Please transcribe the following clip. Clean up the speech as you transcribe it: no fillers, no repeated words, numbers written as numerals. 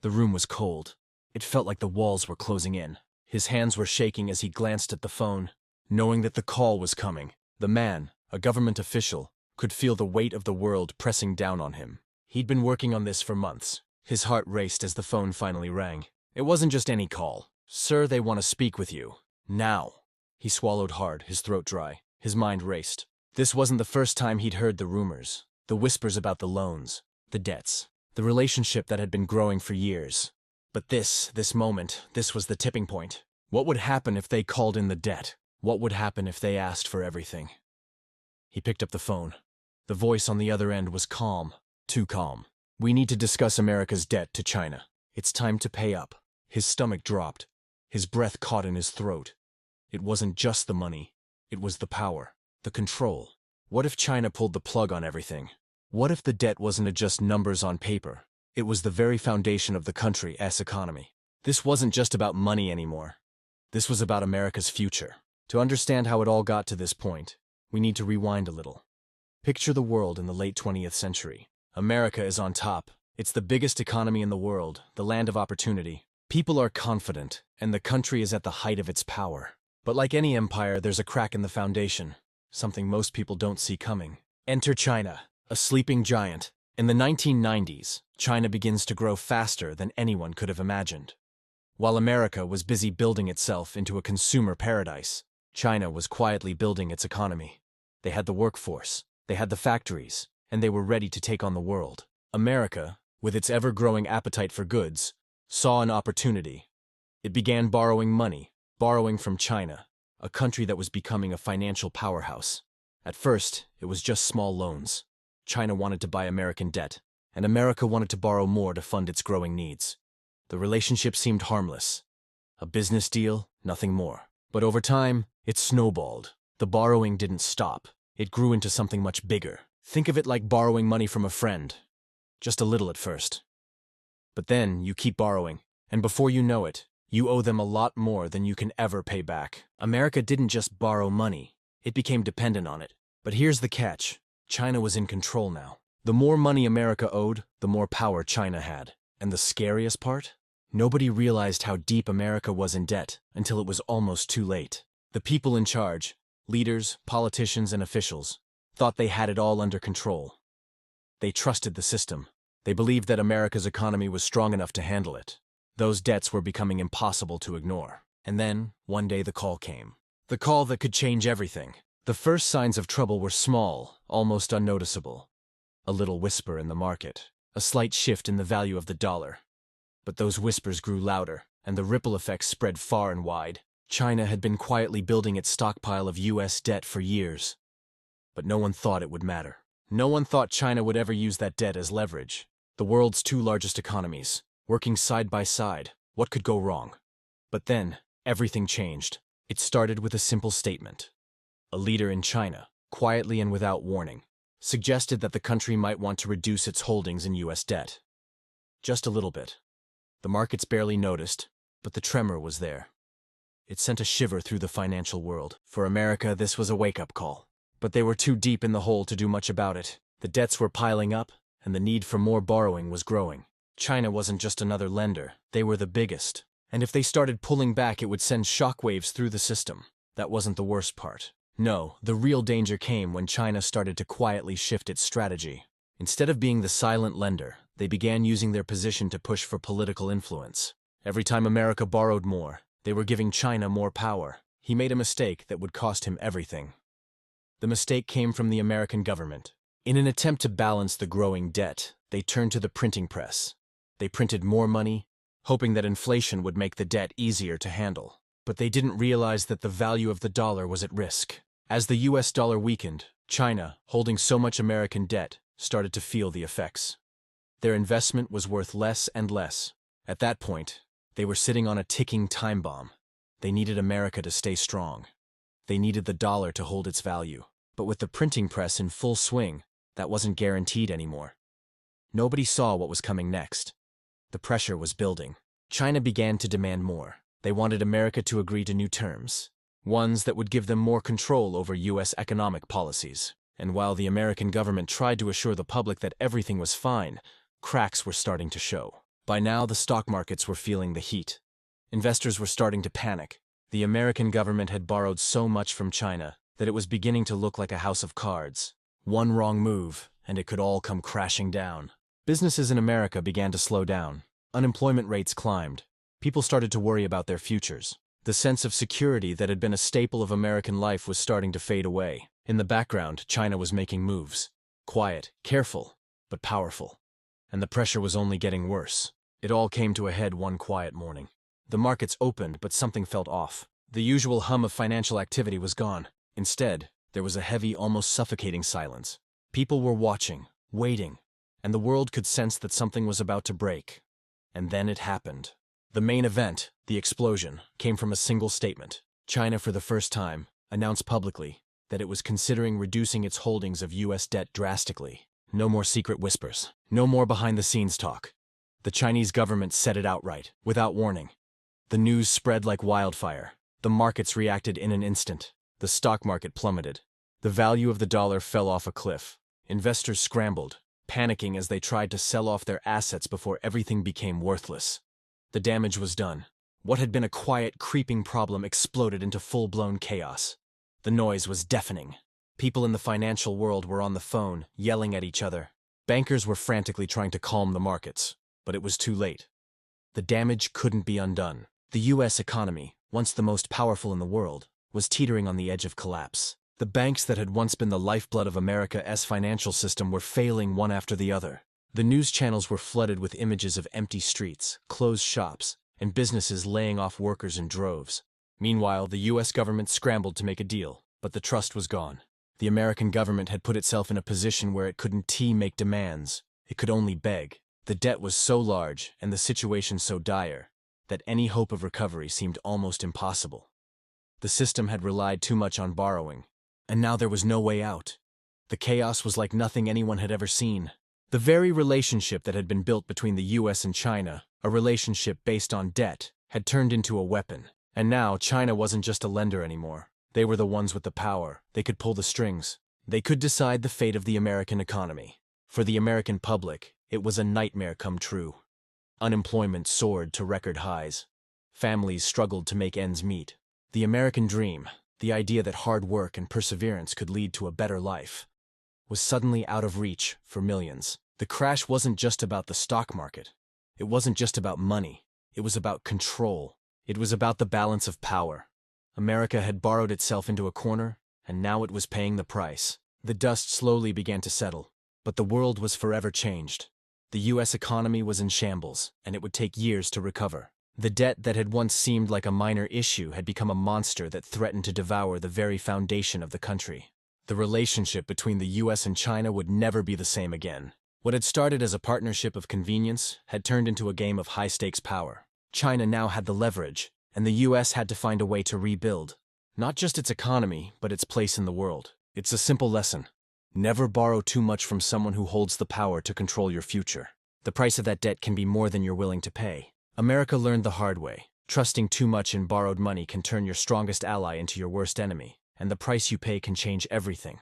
The room was cold. It felt like the walls were closing in. His hands were shaking as he glanced at the phone, knowing that the call was coming. The man, a government official, could feel the weight of the world pressing down on him. He'd been working on this for months. His heart raced as the phone finally rang. It wasn't just any call. "Sir, they want to speak with you. Now." He swallowed hard, his throat dry. His mind raced. This wasn't the first time he'd heard the rumors, the whispers about the loans, the debts, the relationship that had been growing for years. But this moment, this was the tipping point. What would happen if they called in the debt? What would happen if they asked for everything? He picked up the phone. The voice on the other end was calm, too calm. "We need to discuss America's debt to China. It's time to pay up." His stomach dropped. His breath caught in his throat. It wasn't just the money. It was the power, the control. What if China pulled the plug on everything? What if the debt wasn't just numbers on paper? It was the very foundation of the country's economy. This wasn't just about money anymore. This was about America's future. To understand how it all got to this point, we need to rewind a little. Picture the world in the late 20th century. America is on top. It's the biggest economy in the world, the land of opportunity. People are confident, and the country is at the height of its power. But like any empire, there's a crack in the foundation, something most people don't see coming. Enter China, a sleeping giant. In the 1990s, China begins to grow faster than anyone could have imagined. While America was busy building itself into a consumer paradise, China was quietly building its economy. They had the workforce, they had the factories, and they were ready to take on the world. America, with its ever-growing appetite for goods, saw an opportunity. It began borrowing money, borrowing from China, a country that was becoming a financial powerhouse. At first, it was just small loans. China wanted to buy American debt, and America wanted to borrow more to fund its growing needs. The relationship seemed harmless. A business deal, nothing more. But over time, it snowballed. The borrowing didn't stop. It grew into something much bigger. Think of it like borrowing money from a friend. Just a little at first. But then you keep borrowing, and before you know it, you owe them a lot more than you can ever pay back. America didn't just borrow money. It became dependent on it. But here's the catch. China was in control now. The more money America owed, the more power China had. And the scariest part? Nobody realized how deep America was in debt until it was almost too late. The people in charge, leaders, politicians, and officials, thought they had it all under control. They trusted the system. They believed that America's economy was strong enough to handle it. Those debts were becoming impossible to ignore. And then, one day the call came. The call that could change everything. The first signs of trouble were small, almost unnoticeable. A little whisper in the market, a slight shift in the value of the dollar. But those whispers grew louder, and the ripple effects spread far and wide. China had been quietly building its stockpile of US debt for years. But no one thought it would matter. No one thought China would ever use that debt as leverage. The world's two largest economies, working side by side. What could go wrong? But then, everything changed. It started with a simple statement. A leader in China, quietly and without warning, suggested that the country might want to reduce its holdings in US debt. Just a little bit. The markets barely noticed, but the tremor was there. It sent a shiver through the financial world. For America, this was a wake-up call. But they were too deep in the hole to do much about it. The debts were piling up, and the need for more borrowing was growing. China wasn't just another lender, they were the biggest. And if they started pulling back, it would send shockwaves through the system. That wasn't the worst part. No, the real danger came when China started to quietly shift its strategy. Instead of being the silent lender, they began using their position to push for political influence. Every time America borrowed more, they were giving China more power. He made a mistake that would cost him everything. The mistake came from the American government. In an attempt to balance the growing debt, they turned to the printing press. They printed more money, hoping that inflation would make the debt easier to handle. But they didn't realize that the value of the dollar was at risk. As the US dollar weakened, China, holding so much American debt, started to feel the effects. Their investment was worth less and less. At that point, they were sitting on a ticking time bomb. They needed America to stay strong. They needed the dollar to hold its value. But with the printing press in full swing, that wasn't guaranteed anymore. Nobody saw what was coming next. The pressure was building. China began to demand more. They wanted America to agree to new terms, ones that would give them more control over US economic policies. And while the American government tried to assure the public that everything was fine, cracks were starting to show. By now, the stock markets were feeling the heat. Investors were starting to panic. The American government had borrowed so much from China that it was beginning to look like a house of cards. One wrong move, and it could all come crashing down. Businesses in America began to slow down. Unemployment rates climbed. People started to worry about their futures. The sense of security that had been a staple of American life was starting to fade away. In the background, China was making moves. Quiet, careful, but powerful. And the pressure was only getting worse. It all came to a head one quiet morning. The markets opened, but something felt off. The usual hum of financial activity was gone. Instead, there was a heavy, almost suffocating silence. People were watching, waiting, and the world could sense that something was about to break. And then it happened. The main event, the explosion, came from a single statement. China, for the first time, announced publicly that it was considering reducing its holdings of U.S. debt drastically. No more secret whispers. No more behind-the-scenes talk. The Chinese government said it outright, without warning. The news spread like wildfire. The markets reacted in an instant. The stock market plummeted. The value of the dollar fell off a cliff. Investors scrambled, panicking as they tried to sell off their assets before everything became worthless. The damage was done. What had been a quiet, creeping problem exploded into full-blown chaos. The noise was deafening. People in the financial world were on the phone, yelling at each other. Bankers were frantically trying to calm the markets, but it was too late. The damage couldn't be undone. The U.S. economy, once the most powerful in the world, was teetering on the edge of collapse. The banks that had once been the lifeblood of America's financial system were failing one after the other. The news channels were flooded with images of empty streets, closed shops, and businesses laying off workers in droves. Meanwhile, the U.S. government scrambled to make a deal, but the trust was gone. The American government had put itself in a position where it couldn't make demands. It could only beg. The debt was so large, and the situation so dire, that any hope of recovery seemed almost impossible. The system had relied too much on borrowing, and now there was no way out. The chaos was like nothing anyone had ever seen. The very relationship that had been built between the U.S. and China, a relationship based on debt, had turned into a weapon. And now China wasn't just a lender anymore. They were the ones with the power. They could pull the strings. They could decide the fate of the American economy. For the American public, it was a nightmare come true. Unemployment soared to record highs. Families struggled to make ends meet. The American dream, the idea that hard work and perseverance could lead to a better life, was suddenly out of reach for millions. The crash wasn't just about the stock market. It wasn't just about money. It was about control. It was about the balance of power. America had borrowed itself into a corner, and now it was paying the price. The dust slowly began to settle, but the world was forever changed. The U.S. economy was in shambles, and it would take years to recover. The debt that had once seemed like a minor issue had become a monster that threatened to devour the very foundation of the country. The relationship between the U.S. and China would never be the same again. What had started as a partnership of convenience had turned into a game of high-stakes power. China now had the leverage, and the U.S. had to find a way to rebuild. Not just its economy, but its place in the world. It's a simple lesson. Never borrow too much from someone who holds the power to control your future. The price of that debt can be more than you're willing to pay. America learned the hard way. Trusting too much in borrowed money can turn your strongest ally into your worst enemy, and the price you pay can change everything.